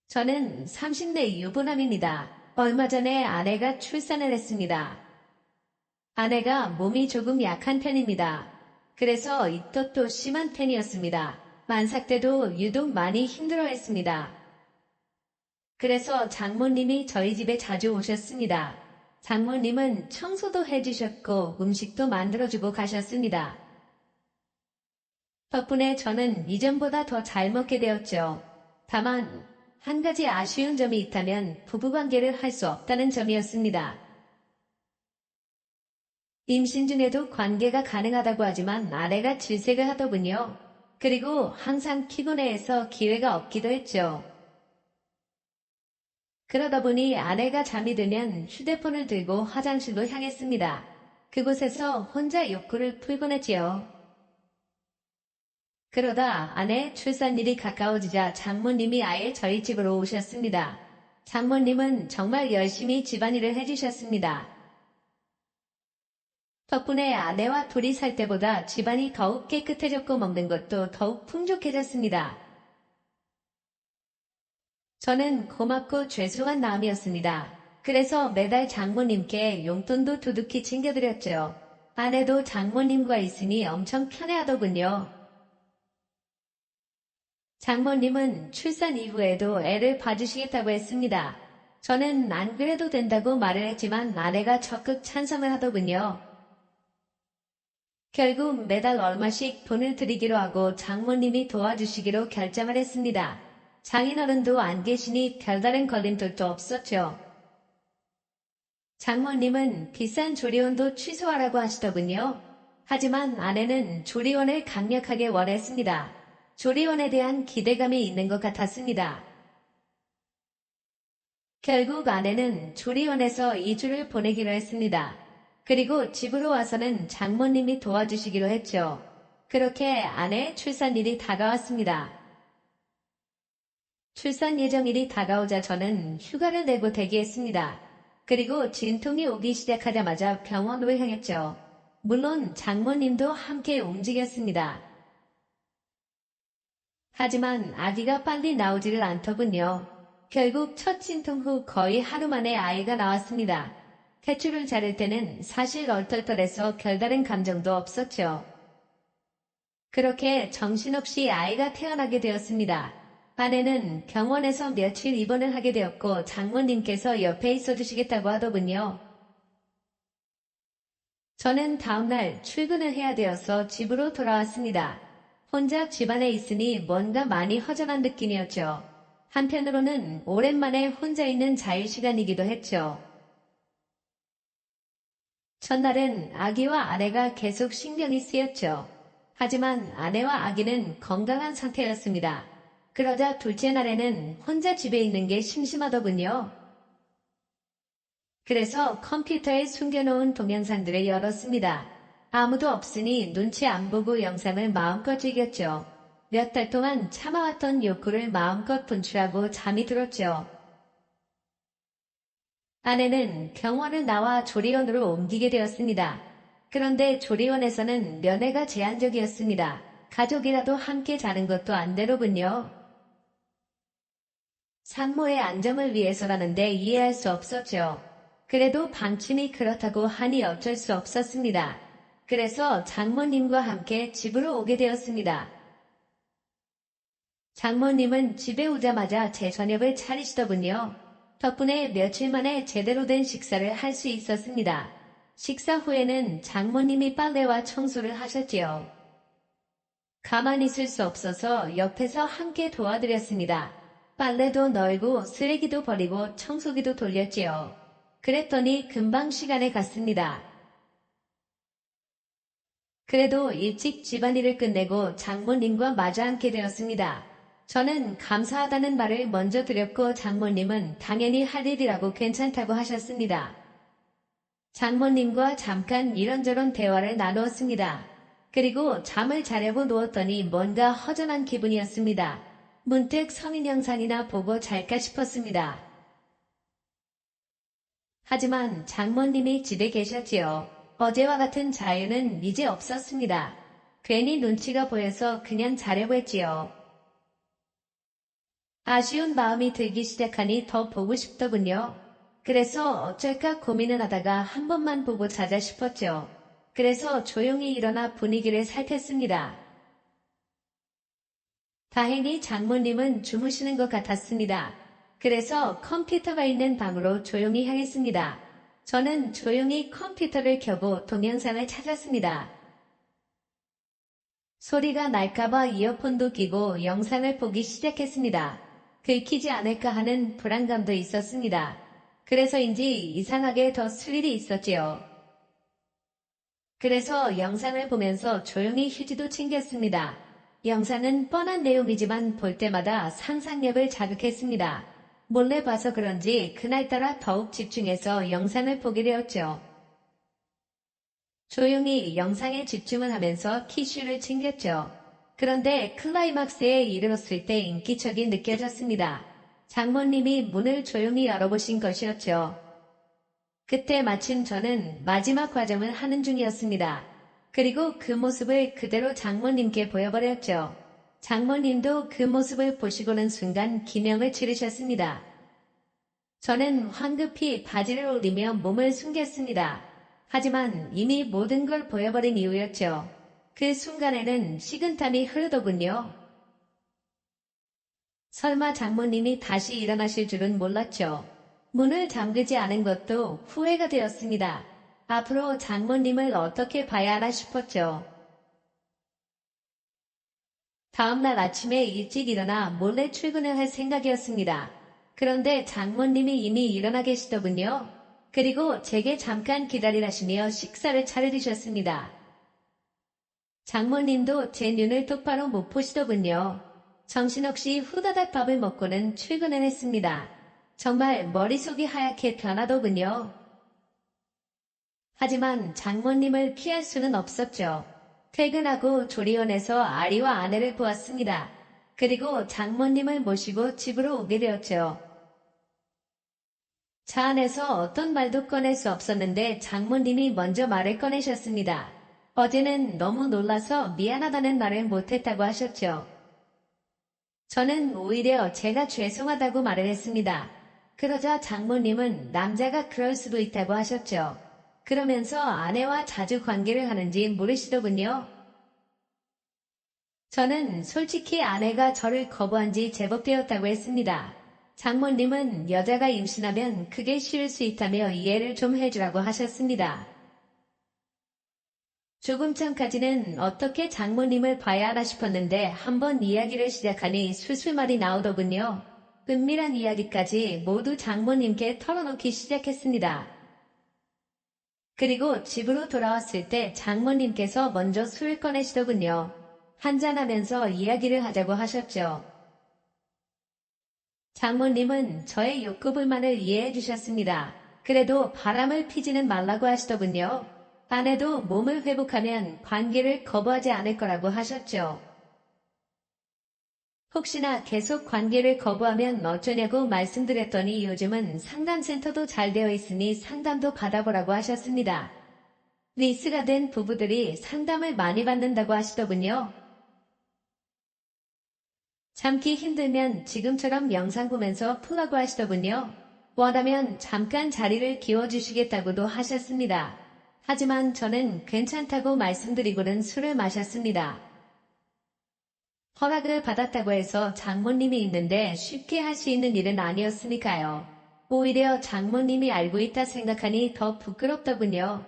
저는 30대 유부남입니다. 얼마 전에 아내가 출산을 했습니다. 아내가 몸이 조금 약한 편입니다. 그래서 입덧도 심한 편이었습니다. 만삭 때도 유독 많이 힘들어했습니다. 그래서 장모님이 저희 집에 자주 오셨습니다. 장모님은 청소도 해주셨고 음식도 만들어주고 가셨습니다. 덕분에 저는 이전보다 더 잘 먹게 되었죠. 다만 한 가지 아쉬운 점이 있다면 부부관계를 할 수 없다는 점이었습니다. 임신 중에도 관계가 가능하다고 하지만 아내가 질색을 하더군요. 그리고 항상 피곤해해서 기회가 없기도 했죠. 그러다 보니 아내가 잠이 들면 휴대폰을 들고 화장실로 향했습니다. 그곳에서 혼자 욕구를 풀곤 했지요. 그러다 아내 출산일이 가까워지자 장모님이 아예 저희 집으로 오셨습니다. 장모님은 정말 열심히 집안일을 해주셨습니다. 덕분에 아내와 둘이 살 때보다 집안이 더욱 깨끗해졌고 먹는 것도 더욱 풍족해졌습니다. 저는 고맙고 죄송한 마음이었습니다. 그래서 매달 장모님께 용돈도 두둑히 챙겨드렸죠. 아내도 장모님과 있으니 엄청 편해하더군요. 장모님은 출산 이후에도 애를 봐주시겠다고 했습니다. 저는 안 그래도 된다고 말을 했지만 아내가 적극 찬성을 하더군요. 결국 매달 얼마씩 돈을 드리기로 하고 장모님이 도와주시기로 결정을 했습니다. 장인어른도 안 계시니 별다른 걸림돌도 없었죠. 장모님은 비싼 조리원도 취소하라고 하시더군요. 하지만 아내는 조리원을 강력하게 원했습니다. 조리원에 대한 기대감이 있는 것 같았습니다. 결국 아내는 조리원에서 2주를 보내기로 했습니다. 그리고 집으로 와서는 장모님이 도와주시기로 했죠. 그렇게 아내의 출산일이 다가왔습니다. 출산 예정일이 다가오자 저는 휴가를 내고 대기했습니다. 그리고 진통이 오기 시작하자마자 병원으로 향했죠. 물론 장모님도 함께 움직였습니다. 하지만 아기가 빨리 나오지를 않더군요. 결국 첫 진통 후 거의 하루 만에 아이가 나왔습니다. 탯줄을 자를 때는 사실 얼떨떨해서 별다른 감정도 없었죠. 그렇게 정신없이 아이가 태어나게 되었습니다. 아내는 병원에서 며칠 입원을 하게 되었고 장모님께서 옆에 있어주시겠다고 하더군요. 저는 다음날 출근을 해야 되어서 집으로 돌아왔습니다. 혼자 집안에 있으니 뭔가 많이 허전한 느낌이었죠. 한편으로는 오랜만에 혼자 있는 자유시간이기도 했죠. 첫날은 아기와 아내가 계속 신경이 쓰였죠. 하지만 아내와 아기는 건강한 상태였습니다. 그러자 둘째 날에는 혼자 집에 있는 게 심심하더군요. 그래서 컴퓨터에 숨겨놓은 동영상들을 열었습니다. 아무도 없으니 눈치 안 보고 영상을 마음껏 즐겼죠. 몇 달 동안 참아왔던 욕구를 마음껏 분출하고 잠이 들었죠. 아내는 병원을 나와 조리원으로 옮기게 되었습니다. 그런데 조리원에서는 면회가 제한적이었습니다. 가족이라도 함께 자는 것도 안 되로군요. 산모의 안정을 위해서라는데 이해할 수 없었죠. 그래도 방침이 그렇다고 하니 어쩔 수 없었습니다. 그래서 장모님과 함께 집으로 오게 되었습니다. 장모님은 집에 오자마자 제 저녁을 차리시더군요. 덕분에 며칠 만에 제대로 된 식사를 할 수 있었습니다. 식사 후에는 장모님이 빨래와 청소를 하셨지요. 가만히 있을 수 없어서 옆에서 함께 도와드렸습니다. 빨래도 널고 쓰레기도 버리고 청소기도 돌렸지요. 그랬더니 금방 시간이 갔습니다. 그래도 일찍 집안일을 끝내고 장모님과 마주 앉게 되었습니다. 저는 감사하다는 말을 먼저 드렸고 장모님은 당연히 할 일이라고 괜찮다고 하셨습니다. 장모님과 잠깐 이런저런 대화를 나누었습니다. 그리고 잠을 자려고 누웠더니 뭔가 허전한 기분이었습니다. 문득 성인 영상이나 보고 잘까 싶었습니다. 하지만 장모님이 집에 계셨지요. 어제와 같은 자유는 이제 없었습니다. 괜히 눈치가 보여서 그냥 자려고 했지요. 아쉬운 마음이 들기 시작하니 더 보고 싶더군요. 그래서 어쩔까 고민을 하다가 한 번만 보고 자자 싶었죠. 그래서 조용히 일어나 분위기를 살폈습니다. 다행히 장모님은 주무시는 것 같았습니다. 그래서 컴퓨터가 있는 방으로 조용히 향했습니다. 저는 조용히 컴퓨터를 켜고 동영상을 찾았습니다. 소리가 날까봐 이어폰도 끼고 영상을 보기 시작했습니다. 긁히지 않을까 하는 불안감도 있었습니다. 그래서인지 이상하게 더 스릴이 있었지요. 그래서 영상을 보면서 조용히 휴지도 챙겼습니다. 영상은 뻔한 내용이지만 볼 때마다 상상력을 자극했습니다. 몰래 봐서 그런지 그날따라 더욱 집중해서 영상을 보게 되었죠. 조용히 영상에 집중을 하면서 티슈를 챙겼죠. 그런데 클라이막스에 이르렀을 때 인기척이 느껴졌습니다. 장모님이 문을 조용히 열어보신 것이었죠. 그때 마침 저는 마지막 과정을 하는 중이었습니다. 그리고 그 모습을 그대로 장모님께 보여버렸죠. 장모님도 그 모습을 보시고는 순간 기명을 치르셨습니다. 저는 황급히 바지를 올리며 몸을 숨겼습니다. 하지만 이미 모든 걸 보여버린 이유였죠. 그 순간에는 식은땀이 흐르더군요. 설마 장모님이 다시 일어나실 줄은 몰랐죠. 문을 잠그지 않은 것도 후회가 되었습니다. 앞으로 장모님을 어떻게 봐야 하나 싶었죠. 다음날 아침에 일찍 일어나 몰래 출근을 할 생각이었습니다. 그런데 장모님이 이미 일어나 계시더군요. 그리고 제게 잠깐 기다리라시며 식사를 차려주셨습니다. 장모님도 제 눈을 똑바로 못 보시더군요. 정신없이 후다닥 밥을 먹고는 출근을 했습니다. 정말 머릿속이 하얗게 변하더군요. 하지만 장모님을 피할 수는 없었죠. 퇴근하고 조리원에서 아리와 아내를 보았습니다. 그리고 장모님을 모시고 집으로 오게 되었죠. 차 안에서 어떤 말도 꺼낼 수 없었는데 장모님이 먼저 말을 꺼내셨습니다. 어제는 너무 놀라서 미안하다는 말을 못했다고 하셨죠. 저는 오히려 제가 죄송하다고 말을 했습니다. 그러자 장모님은 남자가 그럴 수도 있다고 하셨죠. 그러면서 아내와 자주 관계를 하는지 물으시더군요. 저는 솔직히 아내가 저를 거부한 지 제법 되었다고 했습니다. 장모님은 여자가 임신하면 그게 싫을 수 있다며 이해를 좀 해주라고 하셨습니다. 조금 전까지는 어떻게 장모님을 봐야 하나 싶었는데 한번 이야기를 시작하니 술술말이 나오더군요. 은밀한 이야기까지 모두 장모님께 털어놓기 시작했습니다. 그리고 집으로 돌아왔을 때 장모님께서 먼저 술을 꺼내시더군요. 한잔하면서 이야기를 하자고 하셨죠. 장모님은 저의 욕구 불만을 이해해 주셨습니다. 그래도 바람을 피지는 말라고 하시더군요. 아내도 몸을 회복하면 관계를 거부하지 않을 거라고 하셨죠. 혹시나 계속 관계를 거부하면 어쩌냐고 말씀드렸더니 요즘은 상담센터도 잘 되어 있으니 상담도 받아보라고 하셨습니다. 리스가 된 부부들이 상담을 많이 받는다고 하시더군요. 참기 힘들면 지금처럼 영상 보면서 풀라고 하시더군요. 원하면 잠깐 자리를 비워주시겠다고도 하셨습니다. 하지만 저는 괜찮다고 말씀드리고는 술을 마셨습니다. 허락을 받았다고 해서 장모님이 있는데 쉽게 할 수 있는 일은 아니었으니까요. 오히려 장모님이 알고 있다 생각하니 더 부끄럽더군요.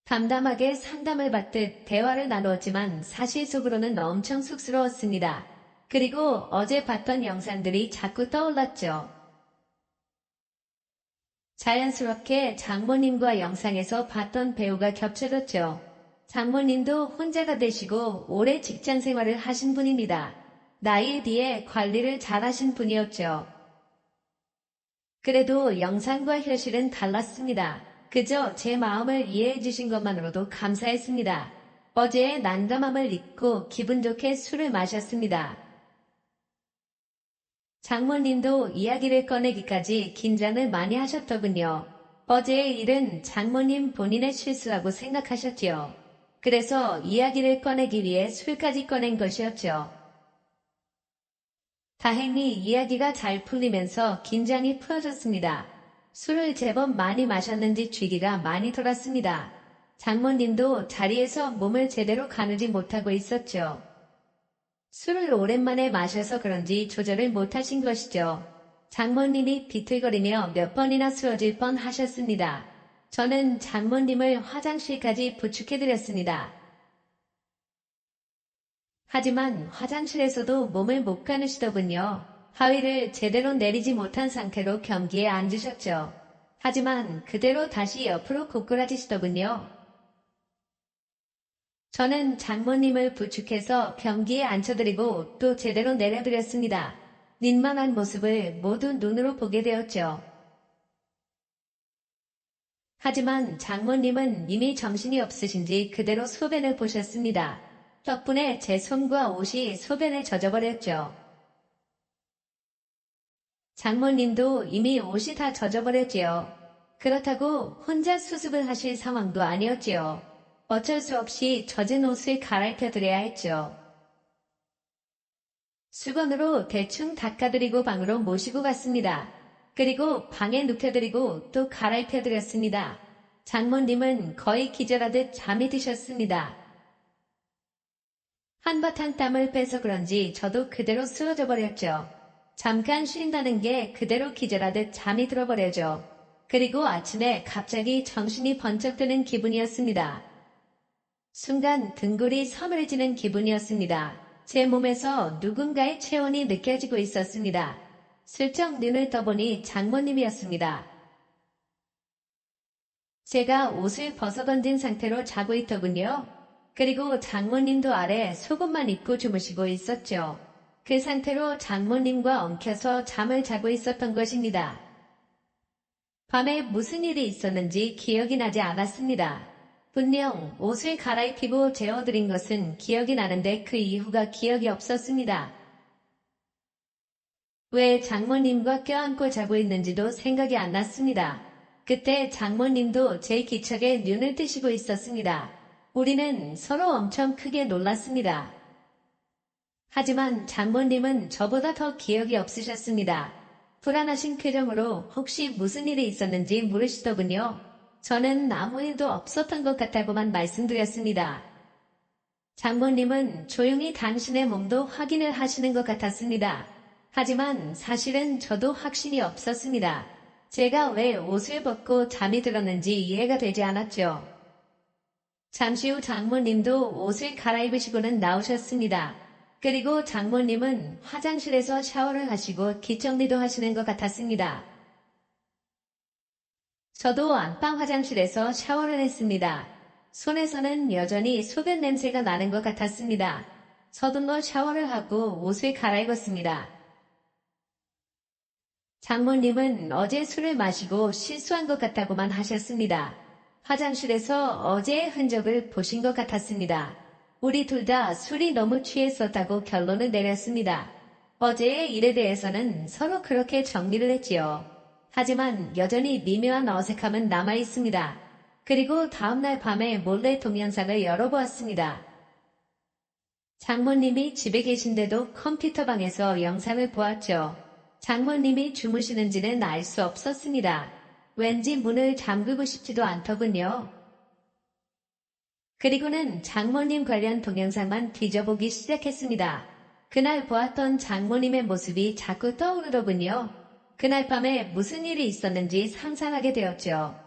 담담하게 상담을 받듯 대화를 나누었지만 사실 속으로는 엄청 쑥스러웠습니다. 그리고 어제 봤던 영상들이 자꾸 떠올랐죠. 자연스럽게 장모님과 영상에서 봤던 배우가 겹쳐졌죠. 장모님도 혼자가 되시고 오래 직장 생활을 하신 분입니다. 나이에 비해 관리를 잘하신 분이었죠. 그래도 영상과 현실은 달랐습니다. 그저 제 마음을 이해해 주신 것만으로도 감사했습니다. 어제의 난감함을 잊고 기분 좋게 술을 마셨습니다. 장모님도 이야기를 꺼내기까지 긴장을 많이 하셨더군요. 어제의 일은 장모님 본인의 실수라고 생각하셨지요. 그래서 이야기를 꺼내기 위해 술까지 꺼낸 것이었죠. 다행히 이야기가 잘 풀리면서 긴장이 풀어졌습니다. 술을 제법 많이 마셨는지 쥐기가 많이 돌았습니다. 장모님도 자리에서 몸을 제대로 가누지 못하고 있었죠. 술을 오랜만에 마셔서 그런지 조절을 못하신 것이죠. 장모님이 비틀거리며 몇 번이나 쓰러질 뻔 하셨습니다. 저는 장모님을 화장실까지 부축해드렸습니다. 하지만 화장실에서도 몸을 못 가누시더군요. 하위를 제대로 내리지 못한 상태로 변기에 앉으셨죠. 하지만 그대로 다시 옆으로 고꾸라지시더군요. 저는 장모님을 부축해서 변기에 앉혀드리고 또 제대로 내려드렸습니다. 민망한 모습을 모두 눈으로 보게 되었죠. 하지만 장모님은 이미 정신이 없으신지 그대로 소변을 보셨습니다. 덕분에 제 손과 옷이 소변에 젖어버렸죠. 장모님도 이미 옷이 다 젖어버렸지요. 그렇다고 혼자 수습을 하실 상황도 아니었지요. 어쩔 수 없이 젖은 옷을 갈아입혀드려야 했죠. 수건으로 대충 닦아드리고 방으로 모시고 갔습니다. 그리고 방에 눕혀드리고 또 갈아입혀드렸습니다. 장모님은 거의 기절하듯 잠이 드셨습니다. 한바탕 땀을 빼서 그런지 저도 그대로 쓰러져 버렸죠. 잠깐 쉰다는 게 그대로 기절하듯 잠이 들어버려죠. 그리고 아침에 갑자기 정신이 번쩍 드는 기분이었습니다. 순간 등골이 서늘해지는 기분이었습니다. 제 몸에서 누군가의 체온이 느껴지고 있었습니다. 슬쩍 눈을 떠보니 장모님이었습니다. 제가 옷을 벗어던진 상태로 자고 있더군요. 그리고 장모님도 아래 속옷만 입고 주무시고 있었죠. 그 상태로 장모님과 엉켜서 잠을 자고 있었던 것입니다. 밤에 무슨 일이 있었는지 기억이 나지 않았습니다. 분명 옷을 갈아입히고 재워드린 것은 기억이 나는데 그 이후가 기억이 없었습니다. 왜 장모님과 껴안고 자고 있는지도 생각이 안 났습니다. 그때 장모님도 제 기척에 눈을 뜨시고 있었습니다. 우리는 서로 엄청 크게 놀랐습니다. 하지만 장모님은 저보다 더 기억이 없으셨습니다. 불안하신 표정으로 혹시 무슨 일이 있었는지 물으시더군요. 저는 아무 일도 없었던 것 같다고만 말씀드렸습니다. 장모님은 조용히 당신의 몸도 확인을 하시는 것 같았습니다. 하지만 사실은 저도 확신이 없었습니다. 제가 왜 옷을 벗고 잠이 들었는지 이해가 되지 않았죠. 잠시 후 장모님도 옷을 갈아입으시고는 나오셨습니다. 그리고 장모님은 화장실에서 샤워를 하시고 깃정리도 하시는 것 같았습니다. 저도 안방 화장실에서 샤워를 했습니다. 손에서는 여전히 소변 냄새가 나는 것 같았습니다. 서둘러 샤워를 하고 옷을 갈아입었습니다. 장모님은 어제 술을 마시고 실수한 것 같다고만 하셨습니다. 화장실에서 어제의 흔적을 보신 것 같았습니다. 우리 둘 다 술이 너무 취했었다고 결론을 내렸습니다. 어제의 일에 대해서는 서로 그렇게 정리를 했지요. 하지만 여전히 미묘한 어색함은 남아 있습니다. 그리고 다음날 밤에 몰래 동영상을 열어보았습니다. 장모님이 집에 계신데도 컴퓨터방에서 영상을 보았죠. 장모님이 주무시는지는 알 수 없었습니다. 왠지 문을 잠그고 싶지도 않더군요. 그리고는 장모님 관련 동영상만 뒤져보기 시작했습니다. 그날 보았던 장모님의 모습이 자꾸 떠오르더군요. 그날 밤에 무슨 일이 있었는지 상상하게 되었죠.